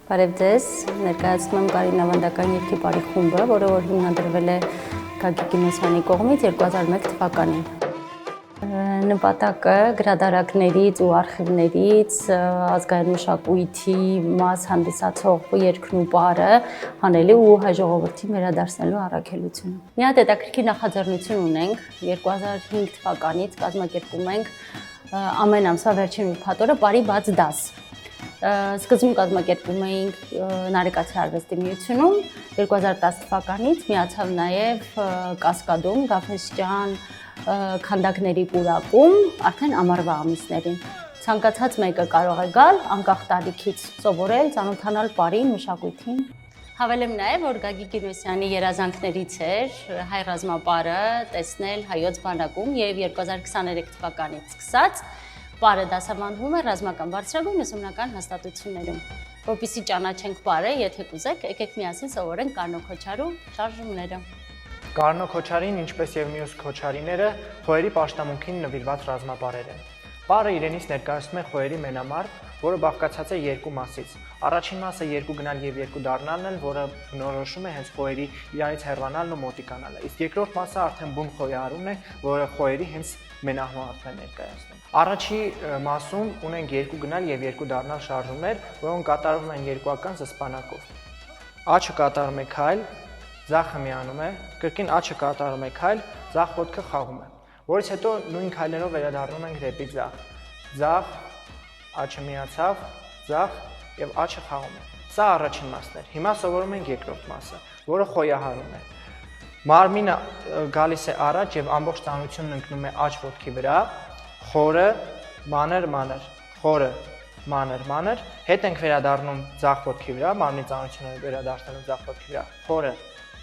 Բարև ձեզ, ներկայացնում եմ Կարին ավանդական երգի բարի խումբը, որը որ հիմնադրվել է Գագիկ Գինոսյանի կողմից 2001 թվականին։ Նպատակը գրադարաններից ու արխիվներից ազգային մշակույթի մաս հանդիսացող երգն ու պարը հանելու ու հայ ժողովրդին վերադարձնելու առաքելությունը։ Մի հատ հետաքրքիր նախաձեռնություն ունենք, 2005 թվականից կազմակերպում ենք ամեն ամսվա վերջին ուրբաթ օրը պարի բաց դաս։ Սկզբում կազմակերպում էինք Նարեկացի արվեստի միությունում, 2010 թվականից միացավ նաև Կասկադում, Գաֆէսճեան քանդակների պուրակում, արդեն ամառվա ամիսներին։ Ցանկացած մեկը կարող է գալ, անկախ տարիքից սովորել, ծանոթանալ պարին, մշակույթին։ Հավելեմ նաև, որ Գագիկ Գինոսյանի երազանքներից էր հայ ռազմապարը տեսնել հայոց բանակում եւ 2023 թվականից սկսած պարը դասավանդվում է ռազմական բարձրագույն ուսումնական հաստատություններում։ Որպեսզի ճանաչենք պարը, եթե կուզեք, եկեք միասին սովորենք Կարնո Քոչարու շարժումները։ Կարնո Քոչարին, ինչպես եւ մյուս քոչարիները, խոյերի պաշտամունքին նվիրված ռազմապարեր են։ Պարը իրենից ներկայացնում է խոյերի մենամարտ, որը բաղկացած է երկու մասից։ Առաջին մասը երկու գնալ եւ երկու դառնալն են, որը բնորոշում է հենց խոյերի իրանից հեռանալն ու մոտիկանալը։ Իսկ երկրորդ մասը արդեն բուն խոյահարումն է, որը խոյերի հենց մենահմարտն է ներկայացնում։ Առաջի մասում ունենք երկու գնալ եւ երկու դառնալ շարժումներ, որոնք կատարվում են երկուական զսպանակով։ Աչը կատարում է քայլ, ձախը միանում է, կրկին աչը կատարում է քայլ, ձախ ոտքը խաղում է։ Որից հետո նույն քայլերով վերադառնում ենք դեպի ձախ։ Ձախ, աչը միացավ, ձախ եւ աչը խաղում է։ Սա առաջին մասն էր։ Հիմա սովորում ենք երկրորդ մասը, որը խոյահարում է։ Մարմինը գալիս է առաջ եւ ամբողջ ծանրությունն ընկնում է աչ ոտքի վրա, խորը, մանր, մանր, խորը, մանր, մանր, հետ ենք վերադառնում ձախ ոտքի վրա, մարմնի ծանրությունը վերադարձնում ձախ ոտքի վրա, խորը,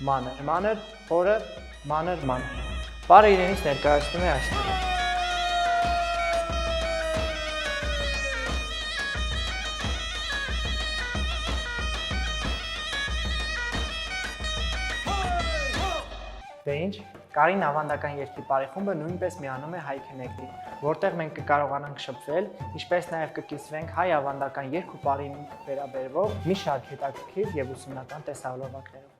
մանր, մանր, խորը, մանր, մանր։ Պարը իրենից ներկայացնում է այսպես։ Դե ինչ, Կարին ավանդական երգի պարի խումբը նույնպես միանում է հայ քննեքին, որտեղ մենք կկարողանանք շփվել, ինչպես նաև կկիսվենք հայ ավանդական երգ ու պարին վերաբերվող մի շարք հետաքրքիր եւ ուսումնական տեսահոլովակներով։